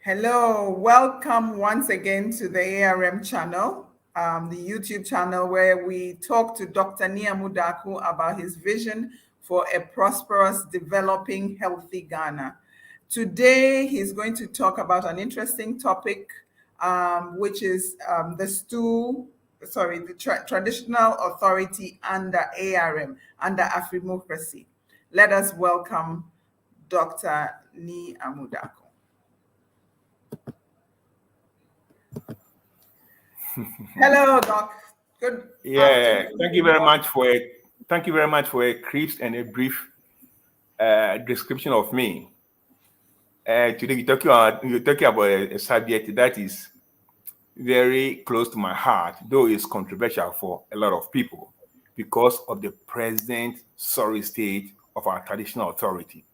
Hello, welcome once again to the ARM channel, the YouTube channel where we talk to Dr. Niamudaku about his vision for a prosperous, developing, healthy Ghana. Today, he's going to talk about an interesting topic, which is the traditional authority under ARM, under Afremocracy. Let us welcome Dr. Niamudaku. Hello, Doc. Good. Yeah, thank you very much for a crisp and a brief description of me. Today you're talking about a subject that is very close to my heart, though it's controversial for a lot of people because of the present sorry state of our traditional authority.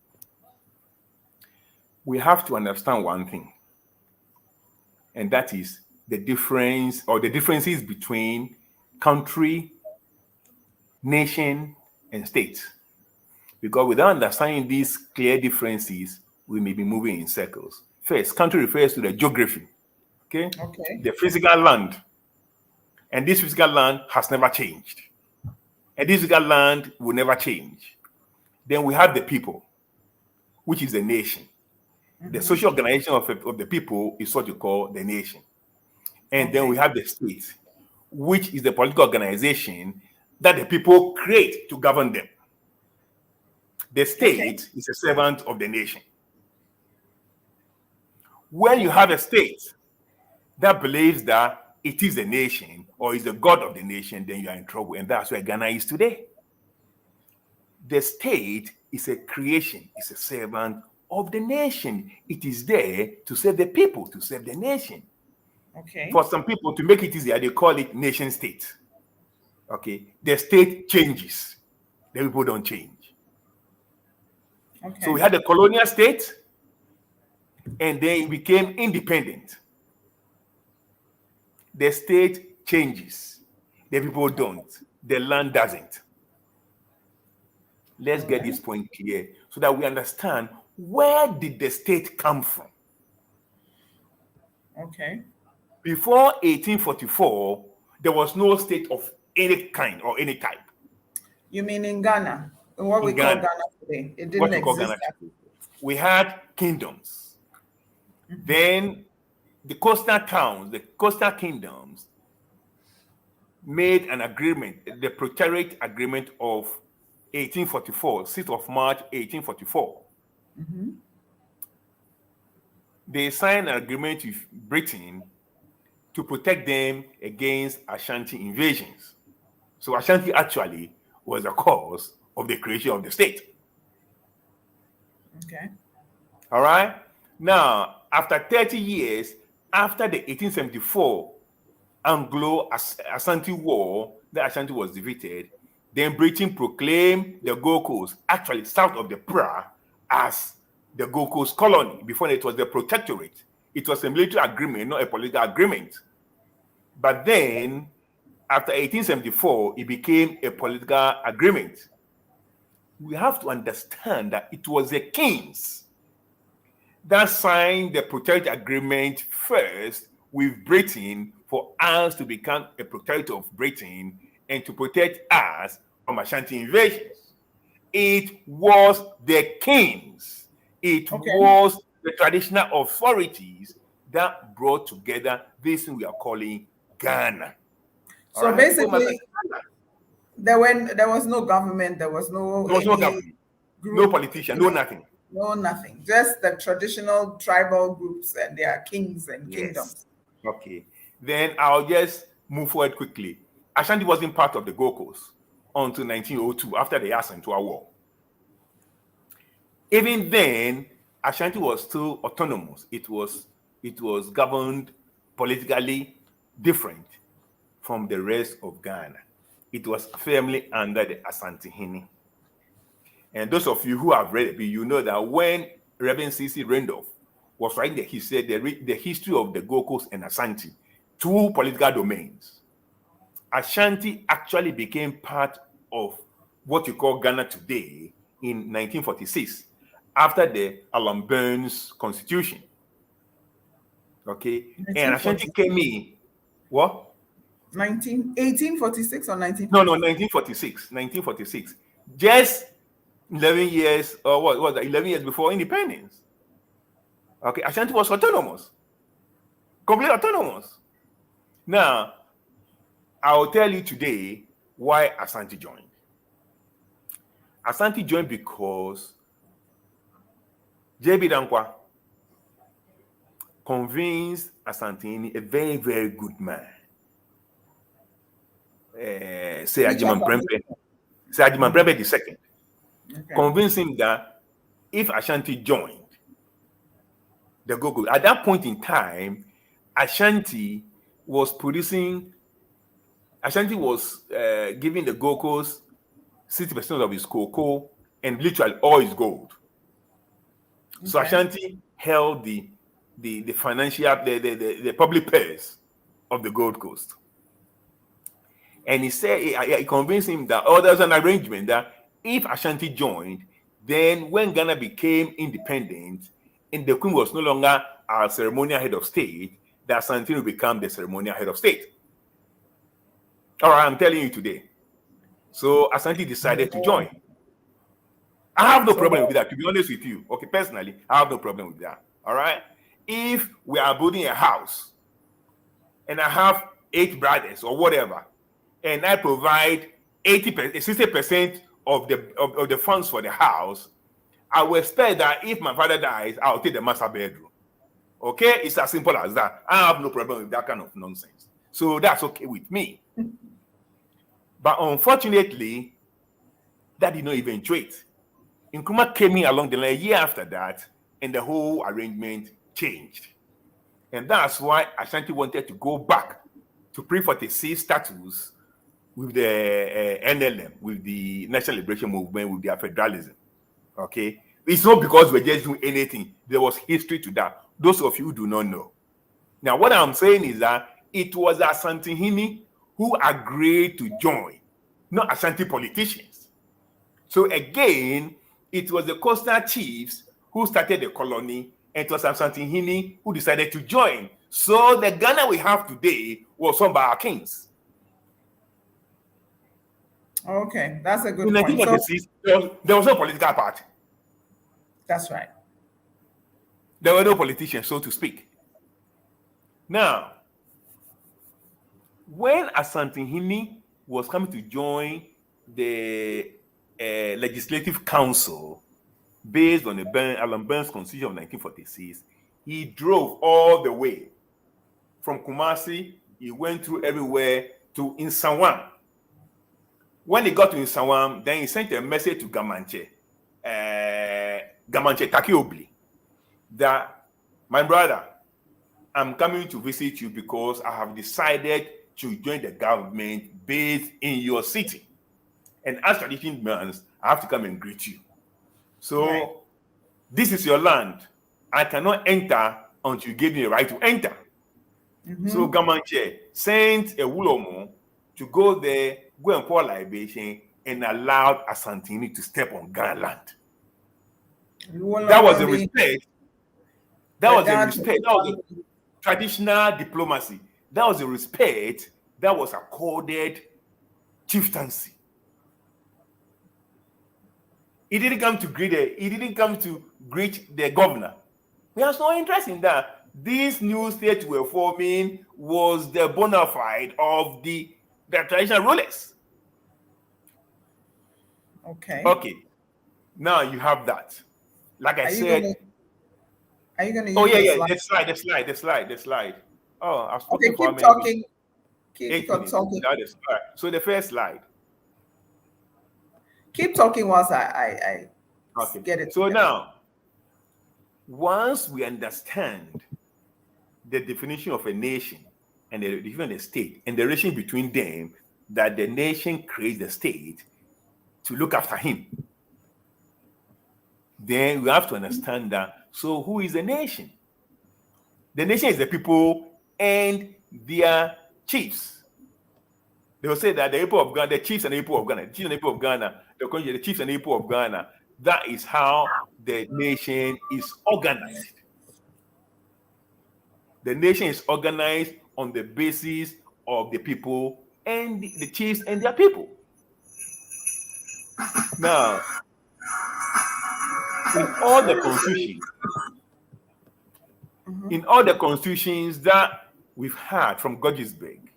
We have to understand one thing, and that is the differences between country, nation, and state. Because without understanding these clear differences, we may be moving in circles. First, country refers to the geography, okay? The physical land. And this physical land has never changed. And this physical land will never change. Then we have the people, which is the nation. The social organization of the people is what you call the nation. And then we have the state, which is the political organization that the people create to govern them. The state is a servant of the nation. When you have a state that believes that it is the nation or is the god of the nation, then you are in trouble. And that's where Ghana is today. The state is a creation, it's a servant of the nation. It is there to serve the people, to serve the nation. For some people, to make it easier, they call it nation state. The state changes, the people don't change. So we had the colonial state, and then it became independent. The state changes, the people don't, the land doesn't. Let's get this point clear so that we understand, where did the state come from? Before 1844, there was no state of any kind or any type. You mean in Ghana? In what we call Ghana today? It didn't exist. We had kingdoms. Then the coastal towns, the coastal kingdoms, made an agreement, the Protectorate Agreement of 1844, 6th of March 1844. They signed an agreement with Britain to protect them against Ashanti invasions. So Ashanti actually was the cause of the creation of the state. All right. Now, after 30 years, after the 1874 Anglo-Ashanti War, the Ashanti was defeated, then Britain proclaimed the Gold Coast, actually south of the Pra, as the Gold Coast colony. Before it was the Protectorate. It was a military agreement, not a political agreement. But then, after 1874, it became a political agreement. We have to understand that it was the kings that signed the Protectorate Agreement first with Britain for us to become a protectorate of Britain and to protect us from Ashanti invasions. It was the kings. It was the traditional authorities that brought together this thing we are calling Ghana. So basically, there was no government, there was no government, no politician, no nothing. No nothing. Just the traditional tribal groups and their kings and kingdoms. Then I'll just move forward quickly. Ashanti wasn't part of the Gold Coast until 1902, after the Asantewaa War. Even then, Ashanti was still autonomous. It was governed politically different from the rest of Ghana. It was firmly under the Asantehene. And those of you who have read it, you know that when Reverend C.C. Randolph was writing, he said the history of the Gold Coast and Ashanti, two political domains. Ashanti actually became part of what you call Ghana today in 1946, after the Alan Burns Constitution. Okay, and Ashanti came in. What? 1846 or 1946? No, 1946. 1946. Just 11 years, or what was that? 11 years before independence. Okay, Ashanti was autonomous, completely autonomous. Now, I will tell you today why Ashanti joined. Ashanti joined because J.B. Dankwa convinced Asantini, a very, very good man, say Ajiman Prempe the second, convinced him that if Ashanti joined the Gogo, at that point in time, Ashanti was giving the Gokos 60% of his cocoa and literally all his gold. So Ashanti held the financial, the public purse of the Gold Coast. And he said, he convinced him that, there was an arrangement that if Ashanti joined, then when Ghana became independent and the Queen was no longer our ceremonial head of state, that Ashanti would become the ceremonial head of state. All right, I'm telling you today. So Ashanti decided to join. I have no problem with that, to be honest with you. Okay, personally, I have no problem with that. All right. If we are building a house and I have 8 brothers or whatever, and I provide 60% of the funds for the house, I will expect that if my father dies, I'll take the master bedroom. Okay? It's as simple as that. I have no problem with that kind of nonsense. So that's okay with me. But unfortunately, that did not eventuate. Nkrumah came in along the line a year after that, and the whole arrangement changed. And that's why Ashanti wanted to go back to pre-46 status with the NLM, with the National Liberation Movement, with their federalism. Okay? It's not because we're just doing anything. There was history to that. Those of you who do not know. Now, what I'm saying is that it was Asante Hini who agreed to join, not Ashanti politicians. So again, it was the coastal chiefs who started the colony, and it was Asante Hini who decided to join. So the Ghana we have today was formed by our kings. Okay, that's a good in point. 1946, there was no political party. That's right. There were no politicians, so to speak. Now, when Asante Hini was coming to join the Legislative Council based on the Alan Burns Constitution of 1946, he drove all the way from Kumasi. He went through everywhere to Nsawam. When he got to Nsawam, then he sent a message to Gamanche Takiobli, that, my brother, I'm coming to visit you because I have decided to join the government based in your city. And as tradition demands, I have to come and greet you. So, This is your land. I cannot enter until you give me the right to enter. So Gamanche sent a Wulomo to go there, go and pour libation, and allowed Asantini to step on Ghana land. That was a respect. That was a respect. That was a traditional diplomacy. That was a respect that was accorded chieftaincy. He didn't come to greet the governor. He has no interest in that. These new states were forming was the bona fide of the traditional rulers. Okay. Now you have that. Like I said. Are you going to use the slide. Oh, I've spoken okay, for keep talking. Keep talking. So the first slide. Keep talking whilst I get it. So now, once we understand the definition of a nation and the definition of the state and the relation between them, that the nation creates the state to look after him, then we have to understand that. So who is the nation? The nation is the people and their chiefs. They will say that the people of Ghana, the chiefs and the people of Ghana, the chiefs and the people of Ghana, the chiefs and the people of Ghana. That is how the nation is organized. The nation is organized on the basis of the people and the chiefs and their people. Now, in all the constitutions that we've had from Gettysburg,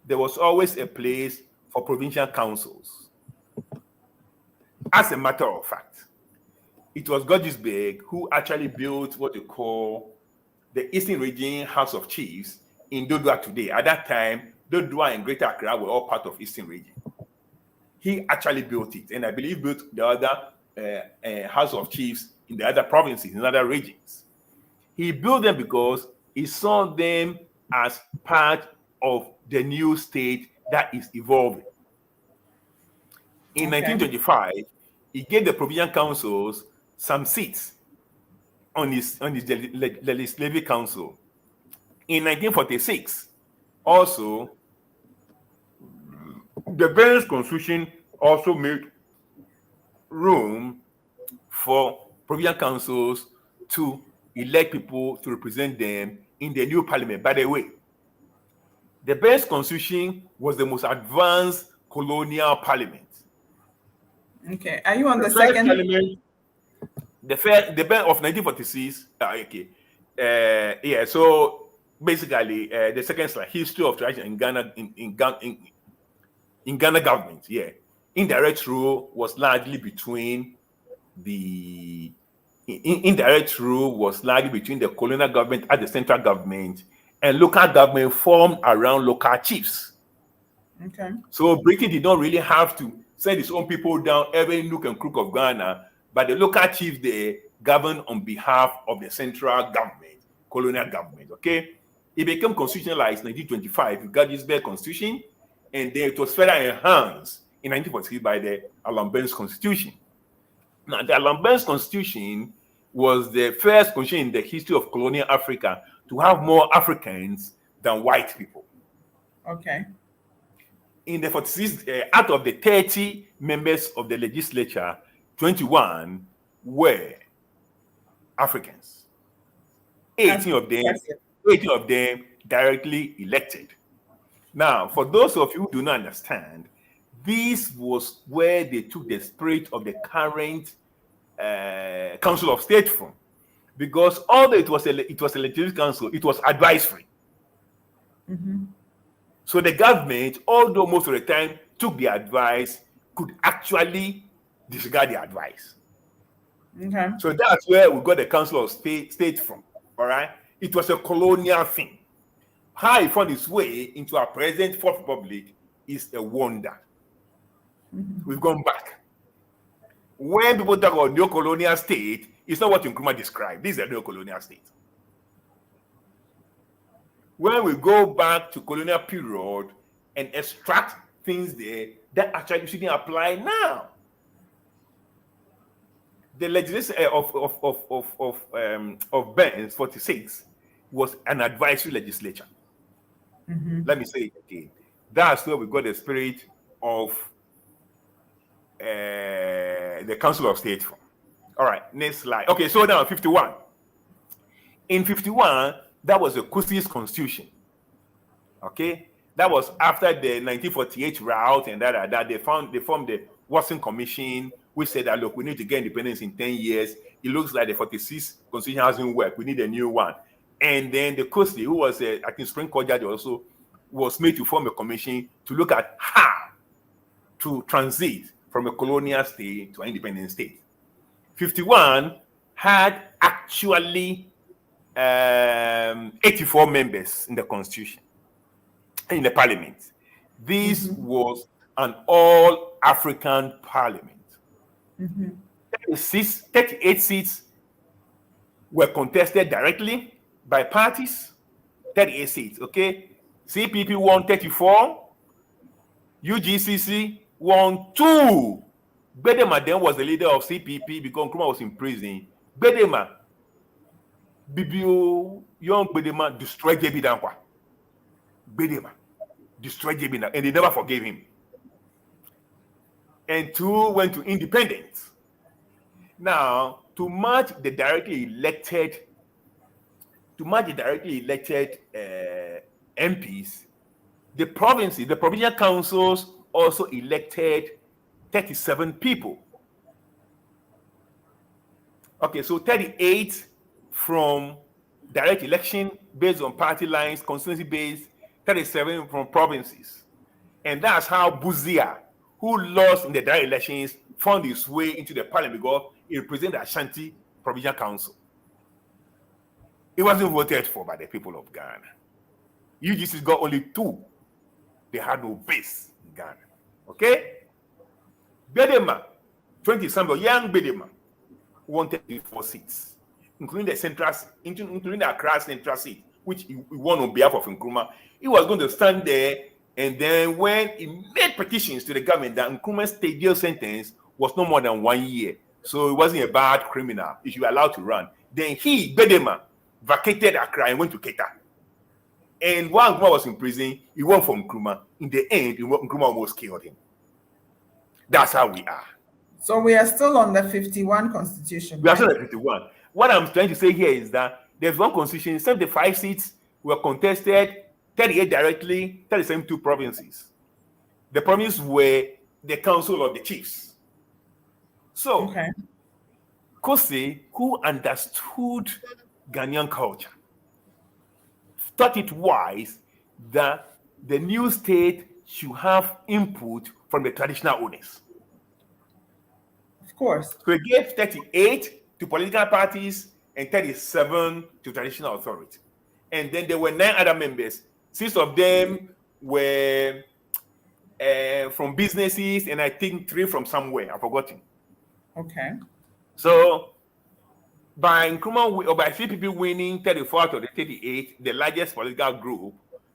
there was always a place for provincial councils. As a matter of fact, it was Gettysburg who actually built what they call the Eastern Region House of Chiefs in Dodua today. At that time, Dodua and Greater Accra were all part of Eastern Region. He actually built it, and I believe built the other House of Chiefs in the other provinces, in other regions. He built them because he saw them as part of the new state that is evolving. In 1925, he gave the provincial councils some seats on his legislative council. In 1946, also, the Ben's constitution also made room for provincial councils to elect people to represent them in the new parliament. By the way, the Ben's constitution was the most advanced colonial parliament. Okay, are you on the second? Parliament, the Ben of 1946. So basically, the second slide: history of tradition in Ghana in Ghana government. Yeah, indirect rule was largely between the colonial government at the central government, and local government formed around local chiefs. Okay. So Britain did not really have to send its own people down every nook and crook of Ghana, but the local chiefs there governed on behalf of the central government, colonial government. Okay, it became constitutionalized in 1925 with Gettysburg Constitution, and then it was further enhanced in 1943 by the Ben's Constitution. Now, the Ben's Constitution was the first constitution in the history of colonial Africa to have more Africans than white people. Okay. In the 46, out of the 30 members of the legislature, 21 were Africans. 18 of them directly elected. Now, for those of you who do not understand, this was where they took the spirit of the current Council of State from, because although it was a legislative council, it was advisory. Mm-hmm. So the government, although most of the time took the advice, could actually disregard the advice. Okay. So that's where we got the Council of State from. All right, it was a colonial thing. How it found its way into our present Fourth Republic is a wonder. Mm-hmm. We've gone back. When people talk about neo-colonial state, it's not what Nkrumah described. This is a neo-colonial state. When we go back to colonial period and extract things there that actually shouldn't apply now. The legislation of Ben's 46 was an advisory legislature. Mm-hmm. Let me say it again. That's where we got the spirit of the Council of State from. All right, next slide. Okay, so now 51. In 51, that was the Kusi's constitution. Okay, that was after the 1948 route and that they formed the Watson Commission, which said that look, we need to get independence in 10 years. It looks like the 46 constitution hasn't worked. We need a new one. And then the Kusi, who was I think Supreme Court judge also, was made to form a commission to look at how to transit from a colonial state to an independent state. 51 had actually 84 members in the constitution, in the parliament. This was an all-African parliament. 38 seats were contested directly by parties. 38 seats, okay? CPP won 34, UGCC won 2. Bedema then was the leader of CPP because Nkrumah was in prison. Bedema, Bibio, young Bedema destroyed JB Dankwa. Bedema destroyed JB Dankwa, and they never forgave him. And 2 went to independence. Now, to match the directly elected to match the directly elected MPs, the provinces, the provincial councils also elected 37 people. Okay, so 38 from direct election based on party lines, constituency based, 37 from provinces. And that's how Buzia, who lost in the direct elections, found his way into the parliament because he represented the Ashanti Provincial Council. It wasn't voted for by the people of Ghana. UGC got only 2. They had no base in Ghana. Okay? Bedema, 20-something, young Bedema, won 34 seats, including the Accra Central seat, which he won on behalf of Nkrumah. He was going to stand there, and then when he made petitions to the government that Nkrumah's state jail sentence was no more than 1 year, so he wasn't a bad criminal, he should be allowed to run. Then he, Bedema, vacated Accra and went to Keta. And while Nkrumah was in prison, he won from Nkrumah. In the end, Nkrumah almost killed him. That's how we are. So we are still on the 51 constitution. We are still on the 51. What I'm trying to say here is that there's one constitution, 75 seats were contested, 38 directly, 37 2 provinces. The provinces were the council of the chiefs. So, okay. Kose, who understood Ghanaian culture, thought it wise that the new state should have input from the traditional owners. Of course. So he gave 38 to political parties and 37 to traditional authority. And then there were 9 other members. 6 of them were from businesses, and I think 3 from somewhere. I've forgotten. Okay. So by Nkrumah, or by 3 people winning 34 out of the 38, the largest political group,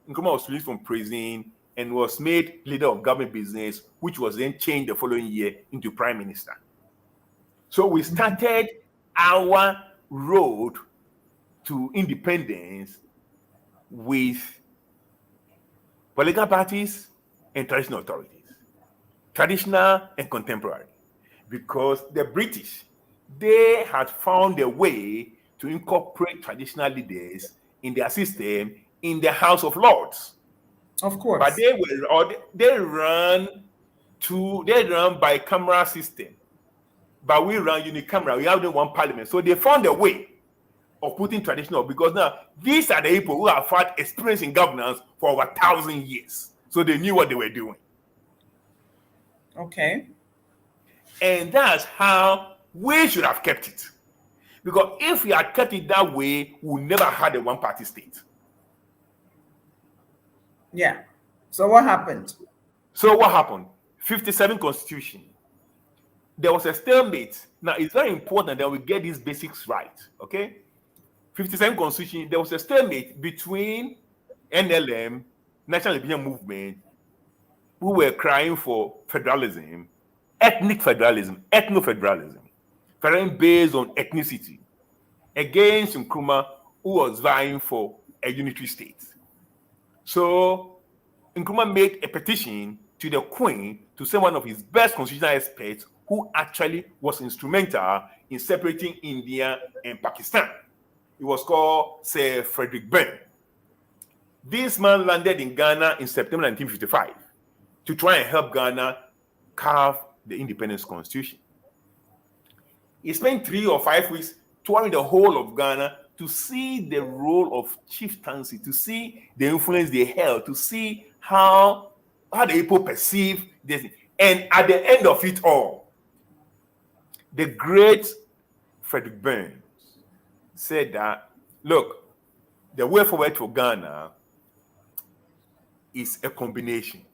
Nkrumah was released from prison and was made leader of government business, which was then changed the following year into prime minister. So we started our road to independence with political parties and traditional authorities, traditional and contemporary, because the British, they had found a way to incorporate traditional leaders in their system in the House of Lords. Of course. But they run bicameral system. But we run unicameral. We have only one parliament. So they found a way of putting traditional, because now these are the people who have had experience in governance for over 1,000 years. So they knew what they were doing. Okay. And that's how we should have kept it. Because if we had kept it that way, we never had a one-party state. Yeah. So what happened? 57 constitution. There was a stalemate. Now, it's very important that we get these basics right, okay? 57 constitution, there was a stalemate between NLM, National Liberation Movement, who were crying for federalism, ethnic federalism, ethno-federalism, federalism based on ethnicity, against Nkrumah, who was vying for a unitary state. So Nkrumah made a petition to the Queen to send one of his best constitutional experts, who actually was instrumental in separating India and Pakistan. It was called Sir Frederick Byrne. This man landed in Ghana in September 1955 to try and help Ghana carve the independence constitution. He spent 3 or 5 weeks touring the whole of Ghana to see the role of chieftaincy, to see the influence they held, to see how the people perceive this. And at the end of it all, the great Frederick Byrne said that, look, the way forward for Ghana is a combination.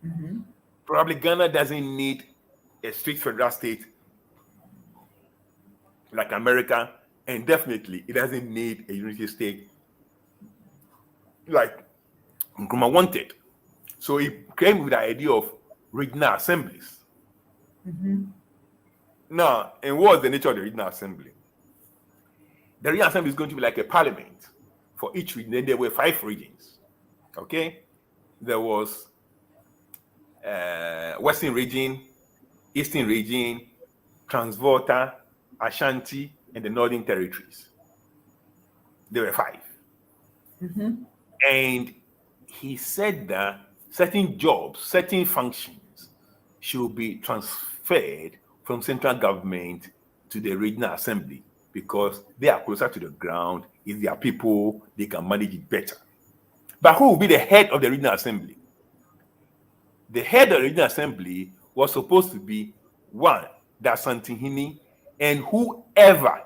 Mm-hmm. Probably Ghana doesn't need a strict federal state like America, and definitely it doesn't need a unity state like Nkrumah wanted. So he came with the idea of regional assemblies. Mm-hmm. Now, and what was the nature of the regional assembly? The regional assembly is going to be like a parliament for each region. Then there were 5 regions. Okay? There was Western region, Eastern region, Transvolta, Ashanti, and the Northern Territories. There were 5. Mm-hmm. And he said that certain jobs, certain functions should be transferred from central government to the regional assembly because they are closer to the ground. If they are people, they can manage it better. But who will be the head of the regional assembly? The head of the regional assembly was supposed to be one, that's Santihini, and whoever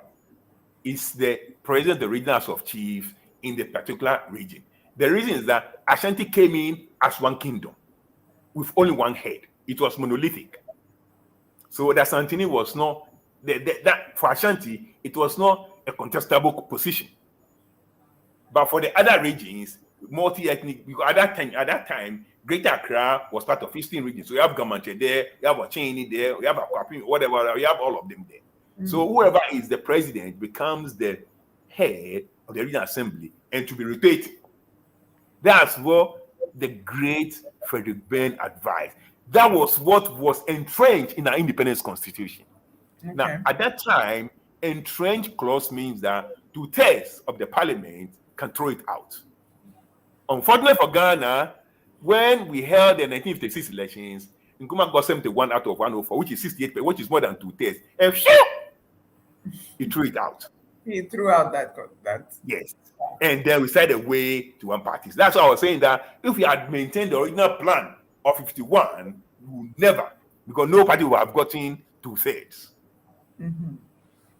is the president of the regional house of chiefs in the particular region. The reason is that Ashanti came in as one kingdom with only one head. It was monolithic. So that Santini was not that for Ashanti, it was not a contestable position. But for the other regions, multi-ethnic, because at that time, Greater Accra was part of 15 regions. So you have Gamanche there, you have Acheni there, you have Akwapim, whatever, you have all of them there. So whoever is the president becomes the head of the regional assembly and to be rotated. That's what the great Frederick Byrne advised. That was what was entrenched in our independence constitution. Okay. Now, at that time, entrenched clause means that 2/3 of the parliament can throw it out. Unfortunately for Ghana, when we held the 1956 elections, Nkrumah got 71 out of 104, which is 68%, which is more than 2/3. And he threw it out. He threw out that. Yes. And then we started away to one party. That's why I was saying that if we had maintained the original plan of 51, we would never, because no party would have gotten 2/3. Mm-hmm.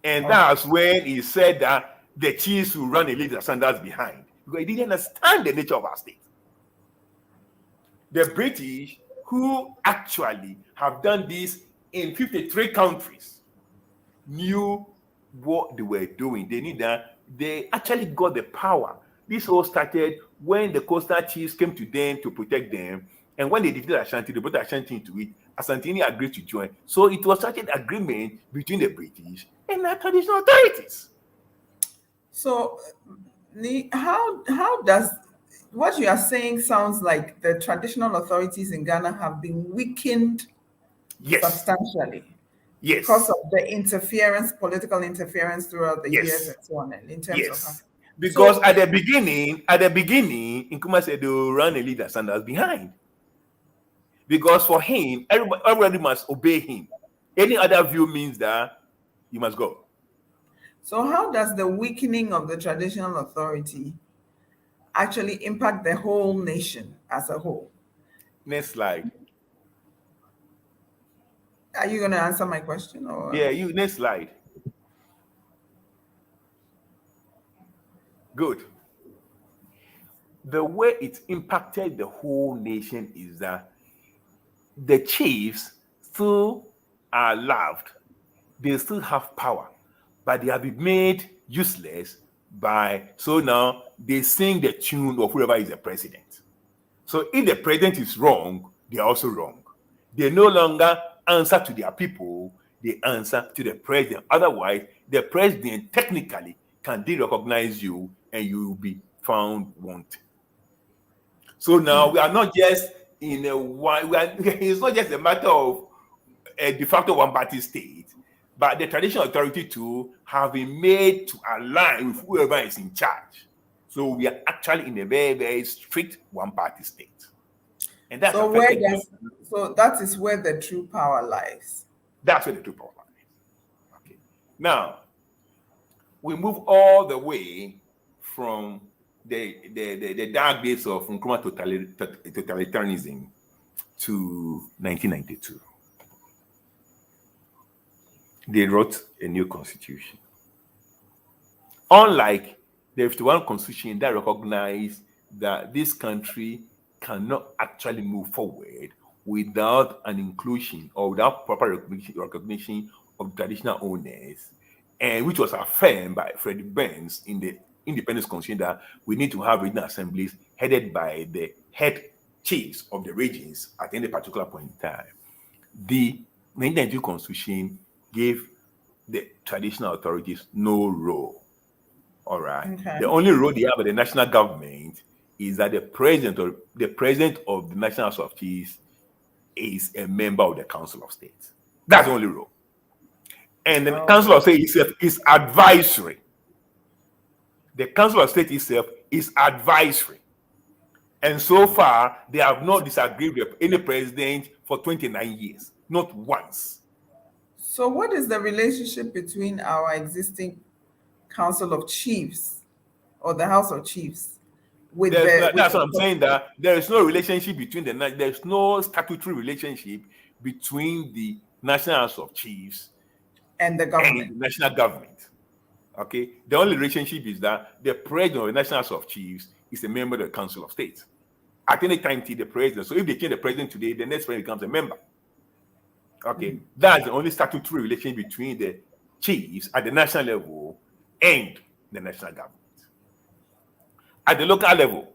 And that's when he said that the chiefs will run a little Sanders behind, because he didn't understand the nature of our state. The British, who actually have done this in 53 countries, knew what they were doing. They knew that they actually got the power. This all started when the coastal chiefs came to them to protect them. And when they defeated Ashanti, they brought Ashanti into it. Asantini agreed to join. So it was such an agreement between the British and our traditional authorities. So, how does what you are saying sounds like the traditional authorities in Ghana have been weakened substantially. Yes. Because of the interference, political interference throughout the Yes. years and so on, in terms of because at the beginning, Nkrumah said they will run a leader Sanders behind. Because for him, everybody must obey him. Any other view means that you must go. So how does the weakening of the traditional authority actually impact the whole nation as a whole? Next slide. Are you going to answer my question? Or? Yeah, next slide. Good. The way it impacted the whole nation is that the chiefs still are loved. They still have power, but they have been made useless so now they sing the tune of whoever is the president. So if the president is wrong, they are also wrong. They no longer answer to their people, they answer to the president. Otherwise, the president technically can de-recognize you and you will be found wanting. So now we are not just in it's not just a matter of a de facto one-party state, but the traditional authority too have been made to align with whoever is in charge. So we are actually in a very, very strict one-party state. And that's so that is where the true power lies. That's where the true power lies. Okay. Now, we move all the way from the dark days of Nkrumah totalitarianism to 1992. They wrote a new constitution. Unlike the 51 constitution that recognized that this country cannot actually move forward without an inclusion or without proper recognition of traditional owners, and which was affirmed by Frederick Byrne in the independence constitution that we need to have regional assemblies headed by the head chiefs of the regions at any particular point in time. The 1992 constitution gave the traditional authorities no role. All right. Okay. The only role they have at the national government is that the president of the National House of Chiefs is a member of the Council of State. That's the only role. And the Council of State is advisory. The Council of State itself is advisory. And so far, they have not disagreed with any president for 29 years, not once. So what is the relationship between our existing Council of Chiefs or the House of Chiefs with That's what I'm saying, that there is no relationship between there's no statutory relationship between the National House of Chiefs and the government? and the national government. Okay, the only relationship is that the president of the National House of Chiefs is a member of the Council of State. At any time, the president. So if they change the president today, the next president becomes a member. Okay, that's the only statutory relation between the chiefs at the national level and the national government. At the local level,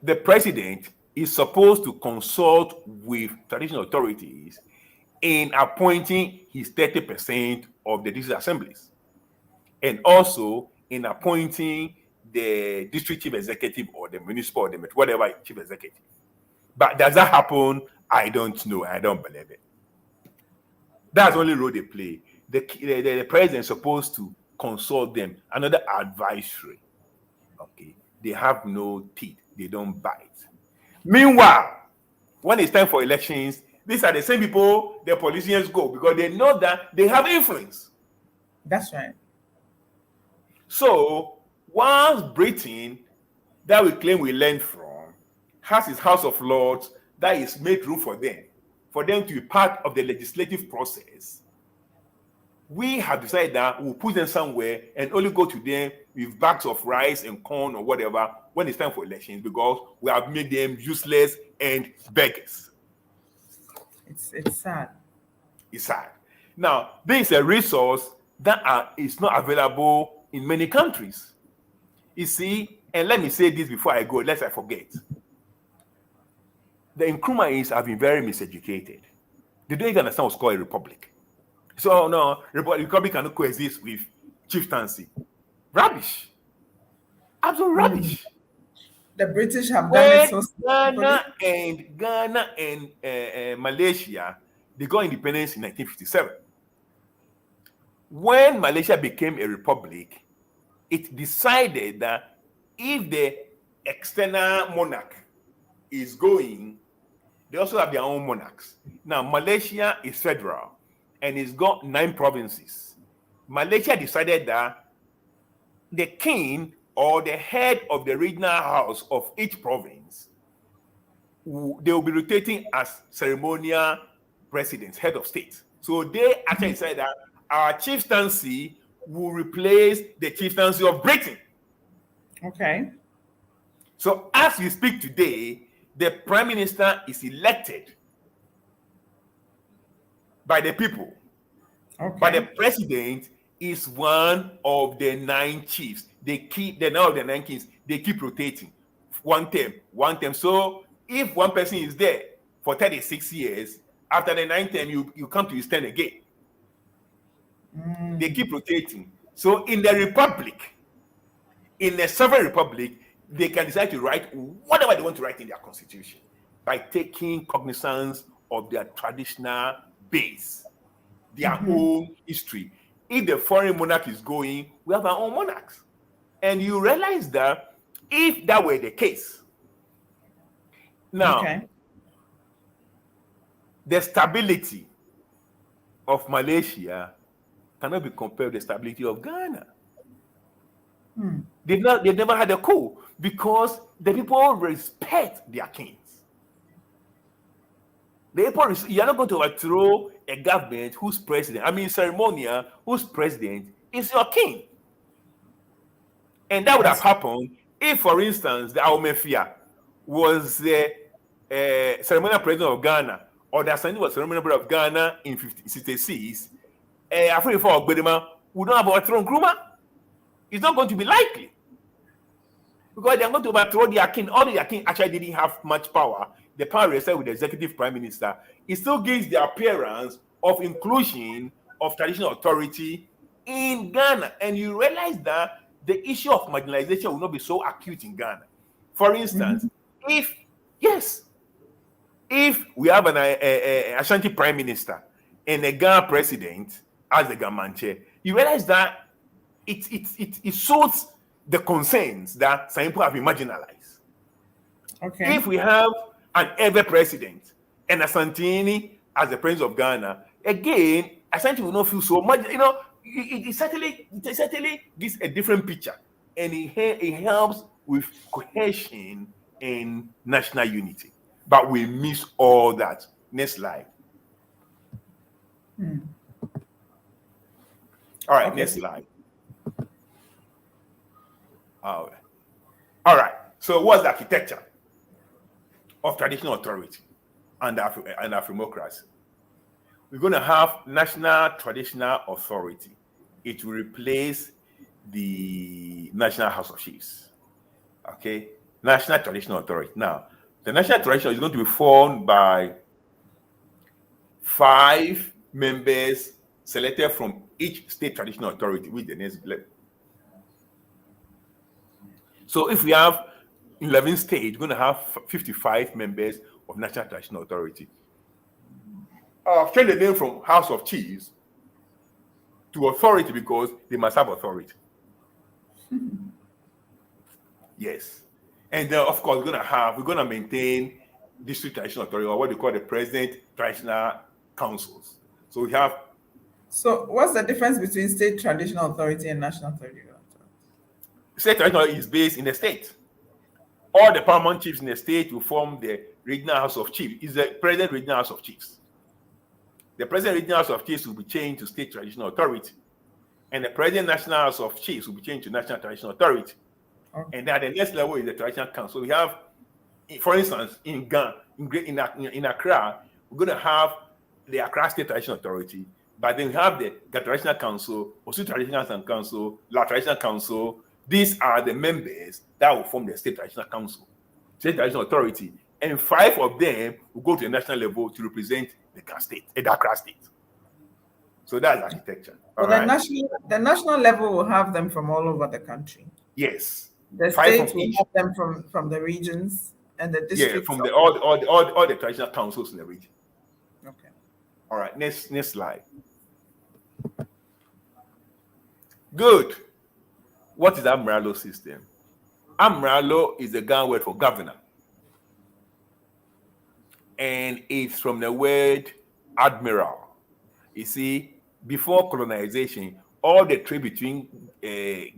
the president is supposed to consult with traditional authorities in appointing his 30% of the district assemblies, and also in appointing the district chief executive or the municipal or the whatever chief executive. But does that happen? I don't know. I don't believe it. That's the only role they play. The president is supposed to consult them. Another advisory. Okay. They have no teeth. They don't bite. Meanwhile, when it's time for elections, these are the same people the politicians go because they know that they have influence. That's right. So once Britain, that we claim we learned from, has its House of Lords that is made room for them to be part of the legislative process, we have decided that we'll put them somewhere and only go to them with bags of rice and corn or whatever when it's time for elections, because we have made them useless and beggars. It's sad. It's sad. Now, this is a resource that is not available in many countries. You see, and let me say this before I go, lest I forget. The Nkrumahs have been very miseducated. They don't even understand what's called a republic. So, no, republic cannot coexist with chieftaincy. Rubbish. Absolute rubbish. The British have done it so Ghana and Malaysia, they got independence in 1957. When Malaysia became a republic, it decided that if the external monarch is going, they also have their own monarchs. Now, Malaysia is federal and it's got 9 provinces. Malaysia decided that the king or the head of the regional house of each province, they will be rotating as ceremonial presidents, head of state. So they actually said that our chieftaincy will replace the chieftaincy of Britain. Okay. So as we speak today, the prime minister is elected by the people. Okay. But the president is one of the 9 chiefs. They keep the 9 kings. They keep rotating, one term. So if one person is there for 36 years, after the 9th term, you come to his turn again. They keep rotating. So in the republic, in the sovereign republic, they can decide to write whatever they want to write in their constitution by taking cognizance of their traditional base, their own history. If the foreign monarch is going, we have our own monarchs. And you realize that if that were the case, now, the stability of Malaysia cannot be compared with the stability of Ghana. They've never had a coup because the people respect their kings. You're not going to overthrow a government whose president, ceremonial, whose president is your king. And that would have happened if, for instance, the Aomefia was the ceremonial president of Ghana, or the Asante was ceremonial president of Ghana in 1966. Afremocracy Gbedema would not have overthrown Nkrumah. It's not going to be likely. Because they're going to overthrow their king. Although their king actually didn't have much power, the power rested with the executive prime minister. It still gives the appearance of inclusion of traditional authority in Ghana. And you realize that the issue of marginalization will not be so acute in Ghana. For instance, if we have an Ashanti prime minister and a Ghana president as the Gamanche, you realize that it suits the concerns that some people have been marginalized. Okay. If we have an ever president and Asantini as the president of Ghana, again, Asante will not feel so much. It certainly gives a different picture, and it helps with cohesion and national unity. But we miss all that. Next slide. All right, next slide. All right. So what's the architecture of traditional authority and Afremocracy? We're going to have national traditional authority. It will replace the National House of Chiefs. Okay, National Traditional Authority. Now, the National Traditional is going to be formed by 5 members selected from each state traditional authority with the next level. So if we have 11 states, we're going to have 55 members of National Traditional Authority. I've changed the name from House of Chiefs to authority because they must have authority. Yes. And then, of course, we're going to maintain district traditional authority, or what they call the president traditional councils. So we have. So what's the difference between state traditional authority and national traditional authority? State traditional is based in the state. All the paramount chiefs in the state will form the regional house of chiefs. It's the president regional house of chiefs. The president regional house of chiefs will be changed to state traditional authority, and the president national house of chiefs will be changed to national traditional authority. Okay. And then at the next level is the traditional council. We have, for instance, in Ghana, in Accra, we're going to have the Accra State Traditional Authority, but then we have the Traditional Council, Osu Traditional Council, La Traditional Council. These are the members that will form the State Traditional Council, State Traditional Authority, and 5 of them will go to the national level to represent the Accra State. So that's architecture. Well, the national level will have them from all over the country. Yes. The states will have them from the regions and the districts. Yeah, from all the traditional councils in the region. Okay. All right. Next slide. Good. What is Amralo system? Amralo is the Ghana word for governor, and it's from the word admiral. You see, before colonization, all the trade between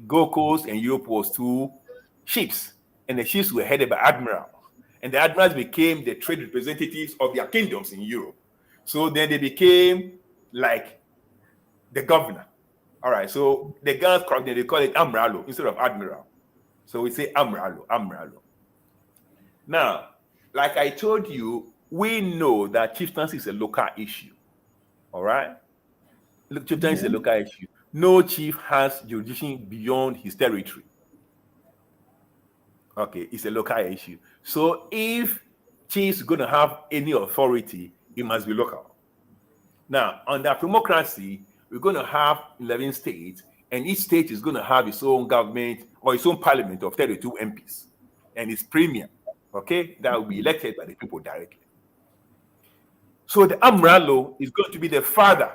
Gold Coast and Europe was through ships, and the ships were headed by admirals, and the admirals became the trade representatives of their kingdoms in Europe. So then they became like the governor. All right, so the Ghana they call it Amralo instead of admiral. So we say Amralo. Now, like I told you, we know that chieftaincy is a local issue. All right, chieftaincy is a local issue. No chief has jurisdiction beyond his territory. Okay, it's a local issue. So if chief is going to have any authority, it must be local. Now, under Afremocracy, we're going to have 11 states, and each state is going to have its own government or its own parliament of 32 MPs, and its premier, okay, that will be elected by the people directly. So the Amralo is going to be the father.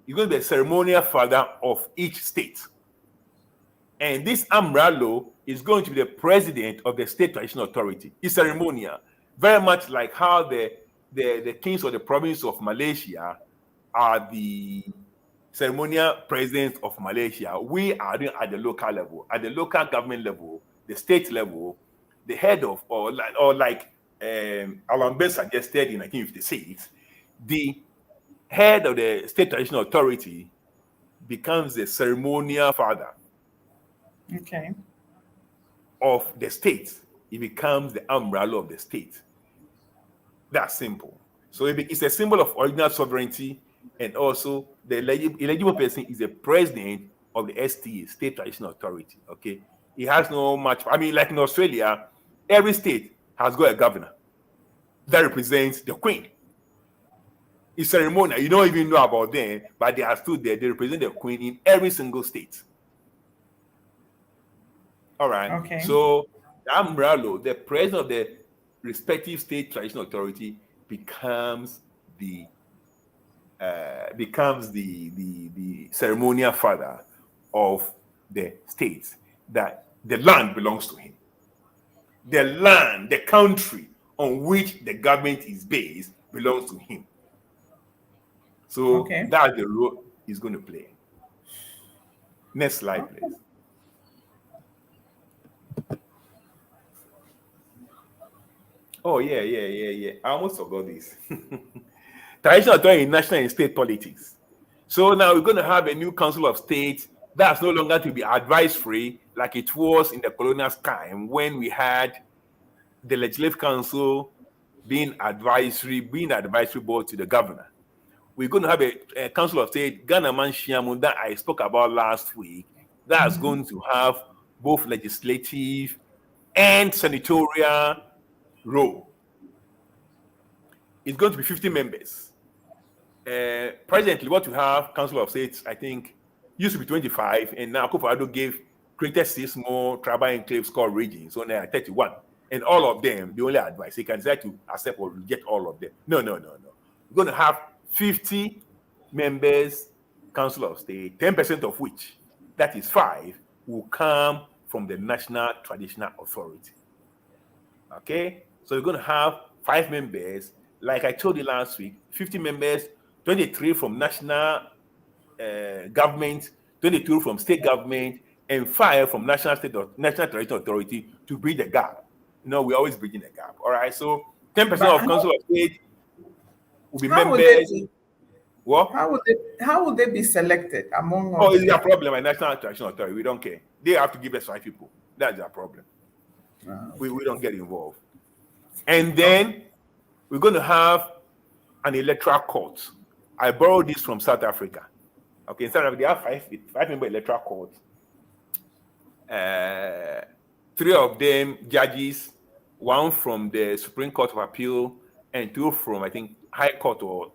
He's going to be the ceremonial father of each state. And this Amralo is going to be the president of the state traditional authority. It's ceremonial, very much like how the kings of the province of Malaysia are the ceremonial presidents of Malaysia. We are doing at the local level, at the local government level, the state level, the head of, or like Alan Ben suggested in 1956, the head of the state traditional authority becomes the ceremonial father. Okay. Of the state. It becomes the Amralo of the state. That's simple. So it's a symbol of original sovereignty, and also the eligible person is the president of the STA, State Traditional Authority. Okay, it has no much. I mean, like in Australia, every state has got a governor that represents the Queen. It's ceremonial. You don't even know about them, but they are still there. They represent the Queen in every single state. All right. Okay. So the Amralo, the president of the respective state traditional authority, becomes the ceremonial father of the states that the land belongs to him. The land, the country on which the government is based belongs to him. So that's the role he's going to play. Next slide, please. Oh, yeah. I almost forgot this. Traditional authority in national and state politics. So now we're going to have a new Council of State that's no longer to be advisory like it was in the colonial time when we had the Legislative Council being advisory board to the governor. We're going to have a Council of State, Ghana Manshiamu, that I spoke about last week, that's going to have both legislative and senatorial role. It's going to be 50 members. Presently, what we have, Council of States, I think, used to be 25, and now Akufo-Addo created 6 more tribal enclaves called regions, so now 31. And all of them, the only advice, he can decide to accept or reject all of them. No. We're going to have 50 members, Council of State, 10% of which, that is 5, will come from the National Traditional Authority. Okay? So we're going to have 5 members, like I told you last week, 50 members, 23 from national government, 22 from state government, and 5 from National Traditional Authority to bridge the gap. We're always bridging the gap. All right. So 10% of Council of State will be members. What? How would they be selected among? Oh, it's their problem. A National Traditional Authority. We don't care. They have to give us 5 people. That's their problem. We don't get involved. And then we're going to have an electoral court. I borrowed this from South Africa. Okay, in South Africa, they have 5-member electoral court. 3 of them judges, 1 from the Supreme Court of Appeal, and 2 from, I think, High Court or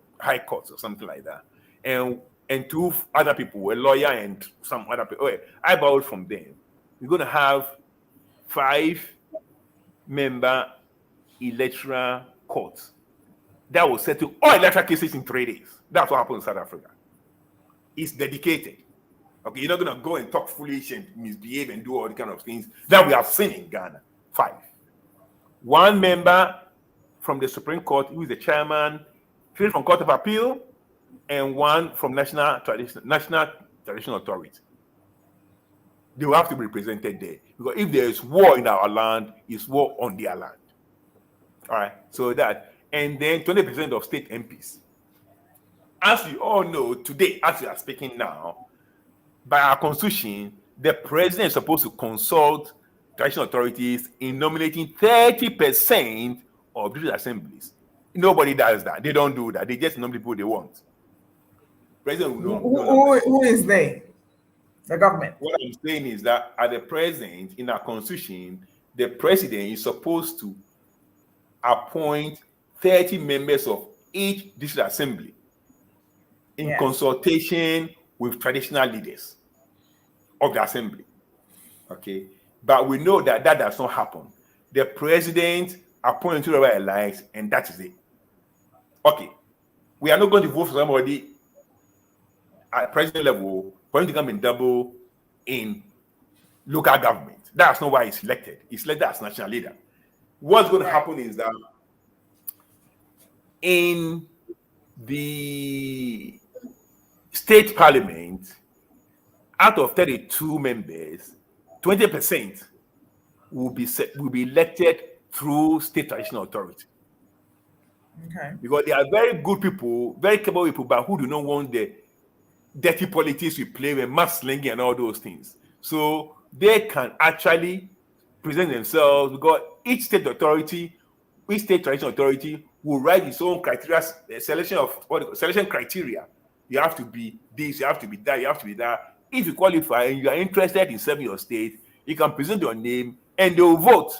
something like that. And 2 other people, a lawyer and some other people. Okay, I borrowed from them. We're going to have 5-member electoral courts that will settle all electoral cases in 3 days. That's what happened in South Africa. It's dedicated. Okay, you're not going to go and talk foolish and misbehave and do all the kind of things that we have seen in Ghana. 5. 1 member from the Supreme Court, who is the chairman, 3 from Court of Appeal, and 1 from National Traditional Authority. They will have to be represented there. Because if there is war in our land, it's war on their land. All right, so that. And then 20% of state MPs. As you all know, today, as we are speaking now, by our constitution, the president is supposed to consult traditional authorities in nominating 30% of these assemblies. Nobody does that. They don't do that. They just nominate people they want. President who is they? The government. What I'm saying is that at the present, in our constitution, the president is supposed to appoint 30 members of each district assembly in consultation with traditional leaders of the assembly. Okay, but we know that does not happen. The president appoints whoever he likes, and that is it. Okay, we are not going to vote for somebody at president level for him to come in double in local government. That's not why he's elected. He's elected as national leader. What's going to happen is that in the state parliament, out of 32 members, 20% will be elected through state traditional authority. Okay. Because they are very good people, very capable people, but who do not want the dirty politics we play with mudslinging and all those things. So they can actually present themselves because each state traditional authority will write its own criteria, selection criteria. You have to be this, you have to be that, you have to be that. If you qualify and you are interested in serving your state, you can present your name and they will vote.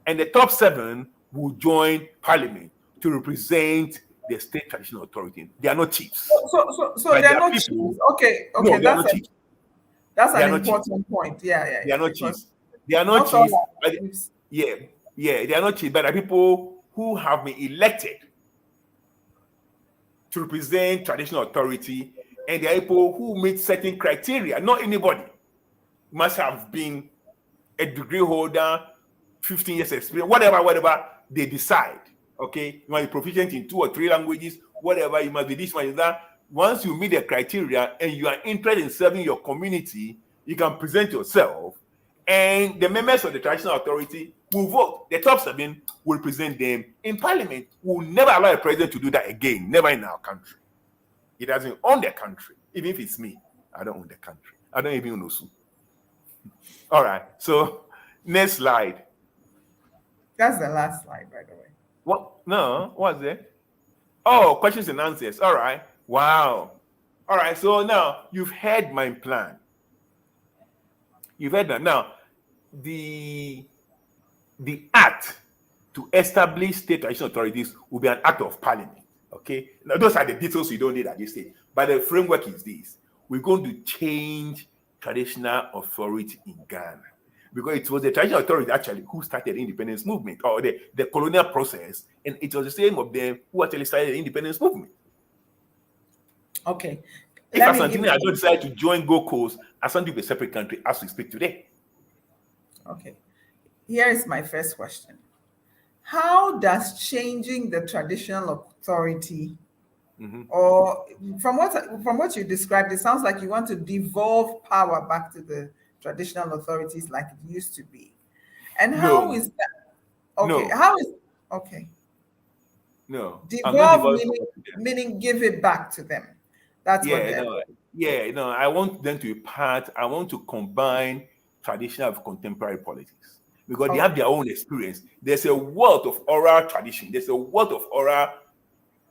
And the top 7 will join parliament to represent the state traditional authority. They are not chiefs. So they are not chiefs. Okay. No, they are not chiefs. That's an important point. Yeah. They are not chiefs. They are not chiefs. They are not chiefs, but are people who have been elected to represent traditional authority, and they are people who meet certain criteria. Not anybody must have been a degree holder, 15 years experience, whatever they decide. Okay, you must be proficient in 2 or 3 languages, whatever, you must be this, must be that. Once you meet the criteria and you are interested in serving your community, you can present yourself, and the members of the traditional authority will vote. The top 7 will represent them in parliament. We'll never allow a president to do that again, never in our country. He doesn't own the country. Even if it's me, I don't own the country. I don't even know. All right, so next slide. That's the last slide, by the way. What? No, what's there? Oh, questions and answers. All right. Wow. All right. So now you've heard my plan. You've heard that. Now, the act to establish state traditional authorities will be an act of parliament. Okay. Now, those are the details you don't need at this stage. But the framework is this: we're going to change traditional authority in Ghana, because it was the traditional authority actually who started the independence movement, or the colonial process, and it was the same of them who actually started the independence movement. Okay. If Asantini had not decided to join Gold Coast, Asante will be a separate country as we speak today. Okay. Here is my first question. How does changing the traditional authority, or from what you described, it sounds like you want to devolve power back to the traditional authorities like it used to be. And how is that? Okay. No. How is okay? No. Devolve meaning give it back to them. That's what I want them to be part. I want to combine traditional with contemporary politics, because they have their own experience. There's a wealth of oral tradition. There's a wealth of oral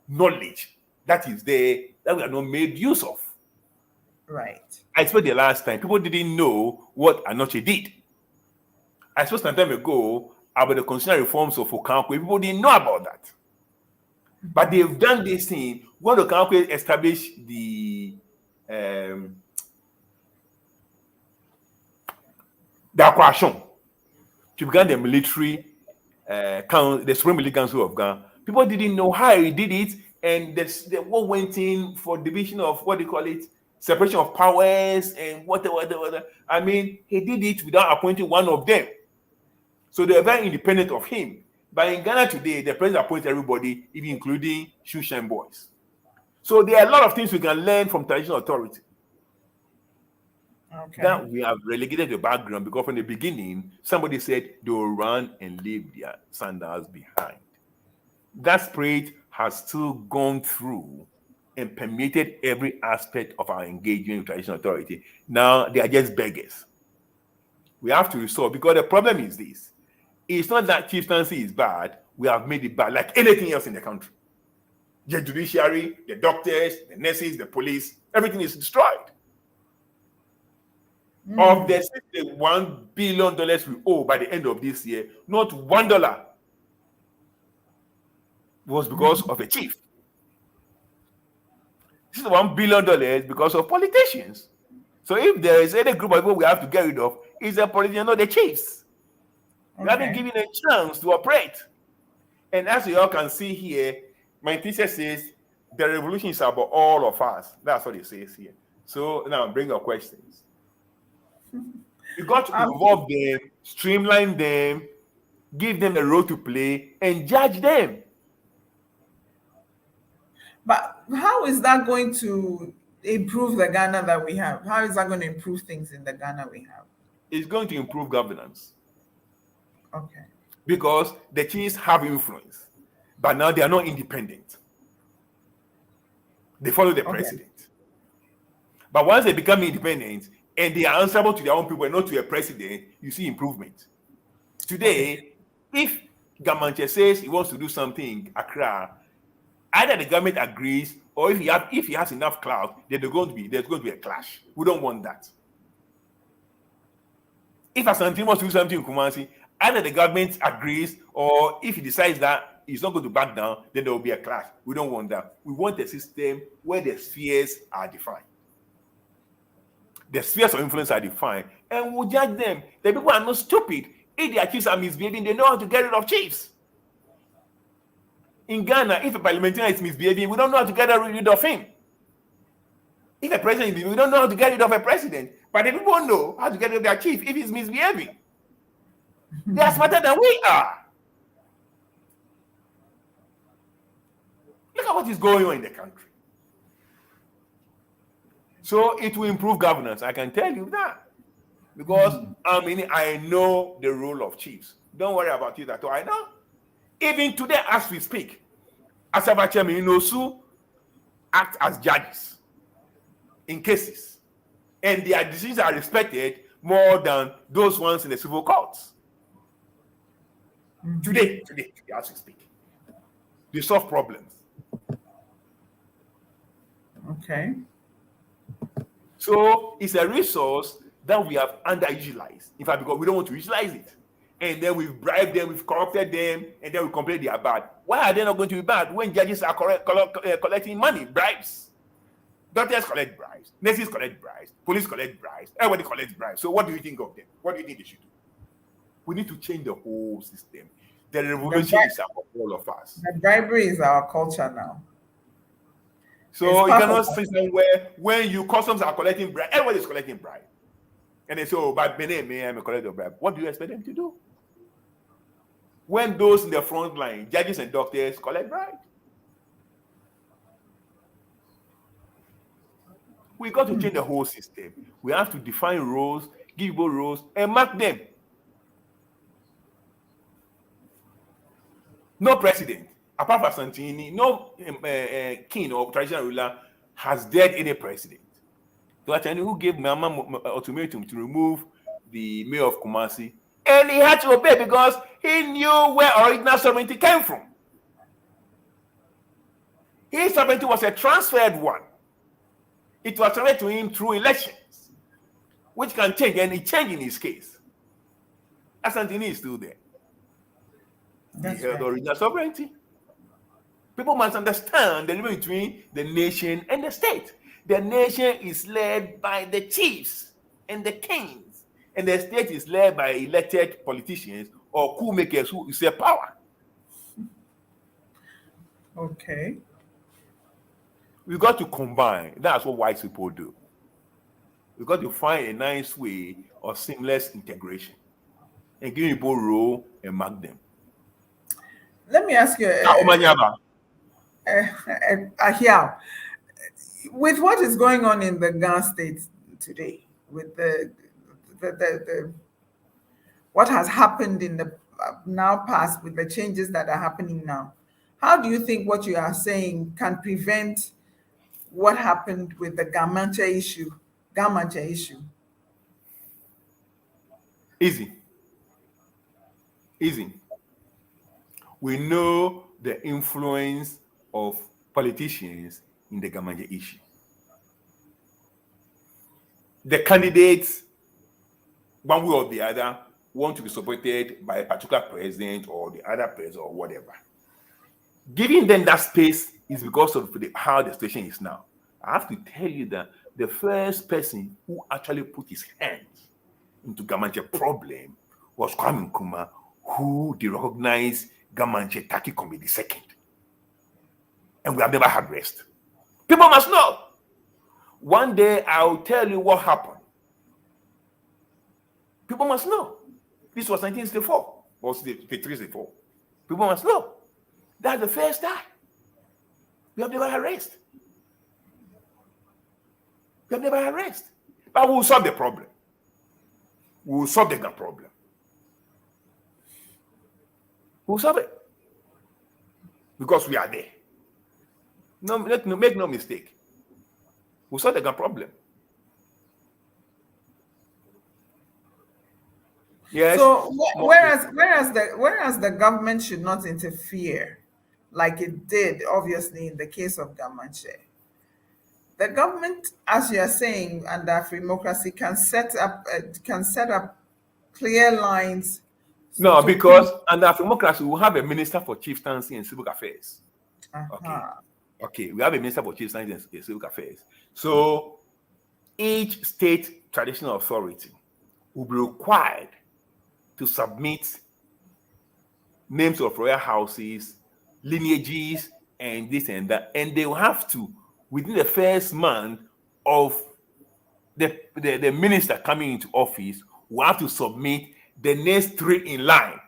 knowledge that is there that we have not made use of. Right. I suppose the last time people didn't know what Anoche did. I suppose some time ago about the constitutional reforms of Okankwe, people didn't know about that. But they've done this thing. When Okankwe established the coalition to begin the military the Supreme Military Council of Ghana, people didn't know how he did it, and what went in for division of what they call it, separation of powers and whatever. I mean, he did it without appointing one of them. So they're very independent of him. But in Ghana today, the president appoints everybody, even including shoeshine boys. So there are a lot of things we can learn from traditional authority. Okay. That we have relegated the background, because from the beginning, somebody said they will run and leave their sandals behind. That spirit has still gone through and permeated every aspect of our engagement with traditional authority. Now they are just beggars. We have to resolve, because the problem is this: it's not that chieftaincy is bad, we have made it bad like anything else in the country. The judiciary, the doctors, the nurses, the police, everything is destroyed. Of the $1 billion we owe by the end of this year, not $1 was because of a chief. This is $1 billion because of politicians. So if there is any group of people we have to get rid of, it's the politicians, not the chiefs. We haven't given a chance to operate. And as you all can see here, my teacher says the revolution is about all of us. That's what it says here. So now bring your questions. You got to involve them, streamline them, give them a role to play, and judge them. But how is that going to improve the Ghana that we have? How is that going to improve things in the Ghana we have? It's going to improve governance. Okay. Because the chiefs have influence, but now they are not independent. They follow the president. But once they become independent and they are answerable to their own people and not to a president, you see improvement. Today, if Gamanche says he wants to do something in Accra, either the government agrees, or if he has enough clout, there's going to be a clash. We don't want that. If Asante wants to do something in Kumasi, either the government agrees, or if he decides that he's not going to back down, then there will be a clash. We don't want that. We want a system where the spheres are defined. The spheres of influence are defined, and we'll judge them. The people are not stupid. If their chiefs are misbehaving, they know how to get rid of chiefs. In Ghana, if a parliamentarian is misbehaving, we don't know how to get rid of him. If a president is misbehaving, we don't know how to get rid of a president. But the people know how to get rid of their chief if he's misbehaving. They are smarter than we are. Look at what is going on in the country. So it will improve governance. I can tell you that. Because I know the role of chiefs. Don't worry about it at all. I know. Even today, as we speak, Asaba Chairman Inosu act as judges in cases. And their decisions are respected more than those ones in the civil courts. Today, as we speak. They solve problems. Okay. So it's a resource that we have underutilized. In fact, because we don't want to utilize it. And then we've bribed them, we've corrupted them, and then we complain they are bad. Why are they not going to be bad when judges are collecting money, bribes? Doctors collect bribes, nurses collect bribes, police collect bribes, everybody collects bribes. So what do you think of them? What do you think they should do? We need to change the whole system. The revolution is about all of us. The bribery is our culture now. So you cannot say somewhere when you customs are collecting bribe, everybody is collecting bribe. And they say, oh, but may I collect the bribe? What do you expect them to do? When those in the front line, judges and doctors, collect bribe. We got to change the whole system. We have to define roles, give people roles, and mark them. No president, apart from Santini, no king or traditional ruler has dared any president. So actually, who gave Mama ultimatum to remove the mayor of Kumasi, and he had to obey because he knew where original sovereignty came from. His sovereignty was a transferred one. It was transferred to him through elections, which can change, and it changed in his case. Asantini is still there. He held original sovereignty. People must understand the difference between the nation and the state. The nation is led by the chiefs and the kings, and the state is led by elected politicians or coup makers who usurp power. Okay. We got to combine. That's what white people do. We got to find a nice way of seamless integration and give people role and mark them. Let me ask you, here, with what is going on in the Ghana state today, with the what has happened in the now past, with the changes that are happening now, how do you think what you are saying can prevent what happened with the Gamanche issue? Easy. We know the influence of politicians in the Gamanche issue. The candidates, one way or the other, want to be supported by a particular president or the other president or whatever. Giving them that space is because of how the situation is now. I have to tell you that the first person who actually put his hands into Gamanche problem was Kwame Nkrumah, who recognized Gamanche Taki Kombi II. And we have never had rest. People must know. One day I'll tell you what happened. People must know. This was 1964 or 1964. People must know. That's the first time. We have never had rest. We have never had rest. But we will solve the problem. We will solve the problem. We will solve it. Because we are there. No, make no mistake. We will solve the problem. Yes. So whereas the government should not interfere, like it did, obviously, in the case of Gamanche, the government, as you are saying, under Afremocracy, can set up clear lines. No, because under Afremocracy, we have a minister for chieftaincy and civil affairs. Okay, we have a minister for chieftaincy and civil affairs. So each state traditional authority will be required to submit names of royal houses, lineages, and this and that, and they will have to, within the first month of the minister coming into office, will have to submit the next 3 in line.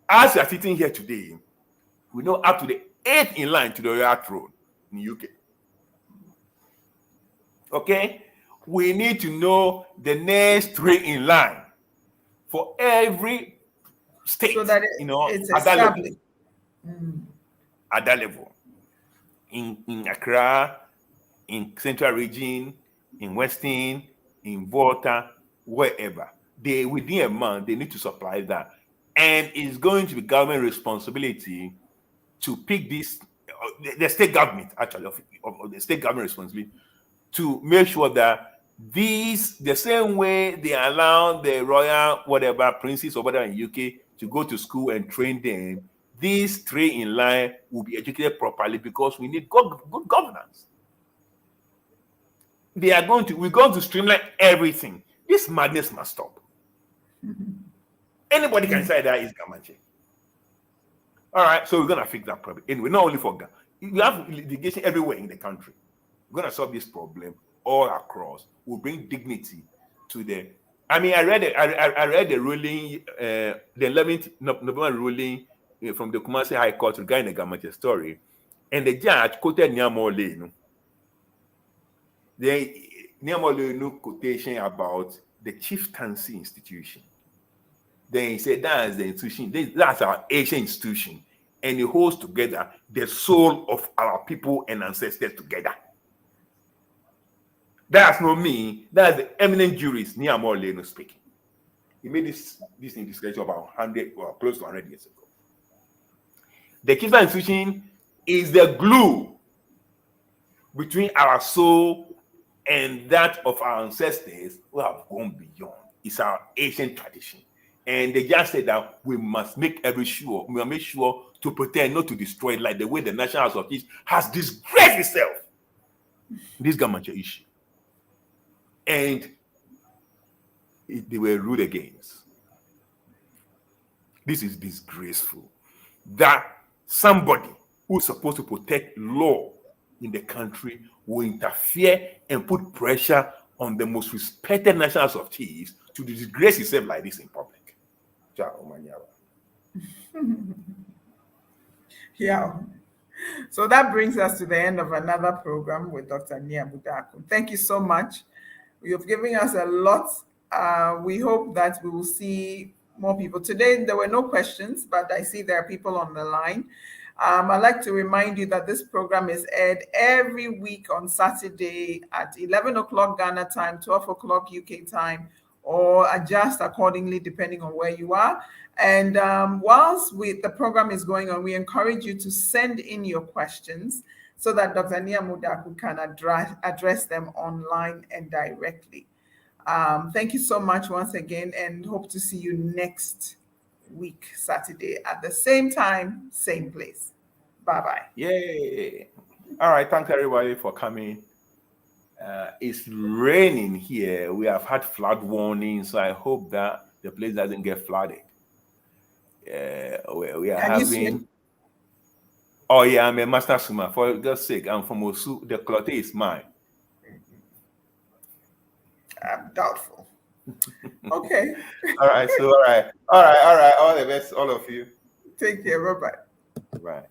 As you are sitting here today, we know up to the 8th in line to the royal throne in the UK. Okay? We need to know the next 3 in line for every state, so that it's established. At that level. In Accra, in Central Region, in Western, in Volta, wherever. Within a month, they need to supply that. And it's going to be government responsibility to pick this, the state government, actually, of the state government responsibility, to make sure that these, the same way they allow the royal, whatever, princes or whatever in UK to go to school and train them, these 3 in line will be educated properly, because we need good governance. We're going to streamline everything. This madness must stop. Anybody can say that is Gamanche. All right, so we're going to fix that problem. Anyway, not only for Ghana. You have litigation everywhere in the country. We're going to solve this problem all across. We'll bring dignity to the... I mean, I read the ruling, the 11th November ruling from the Kumasi High Court regarding the Gamanche story. And the judge quoted Nyamole. The Nyamole quotation about the chieftaincy institution. Then he said, that's the institution, that's our ancient institution, and it holds together the soul of our people and ancestors together. That's not me, that's the eminent jurist Nyamole Leno speaking. He made this in discussion about 100 or close to 100 years ago. The chieftain institution is the glue between our soul and that of our ancestors who have gone beyond. It's our ancient tradition. And they just said that we must make sure to protect, not to destroy it, like the way the National House of Chiefs has disgraced itself. This Gamanche issue. And they were ruled against. This is disgraceful. That somebody who's supposed to protect law in the country will interfere and put pressure on the most respected National House of Chiefs to disgrace itself like this in public. Yeah. So that brings us to the end of another program with Dr. Nyamudaku. Thank you so much. You've given us a lot. We hope that we will see more people. Today, there were no questions, but I see there are people on the line. I'd like to remind you that this program is aired every week on Saturday at 11 o'clock Ghana time, 12 o'clock UK time, or adjust accordingly depending on where you are. And whilst the program is going on, we encourage you to send in your questions so that Dr. Nyamudaku can address them online and directly. Thank you so much once again, and hope to see you next week, Saturday, at the same time, same place. Bye-bye. Yay. All right, thanks everybody for coming. It's raining here. We have had flood warnings, so I hope that the place doesn't get flooded. We are having... Oh yeah, I'm a master swimmer. For God's sake, I'm from Osu. The cloth is mine. I'm doubtful. Okay. All right. All right. All the best, all of you. Take care. Bye-bye. Bye.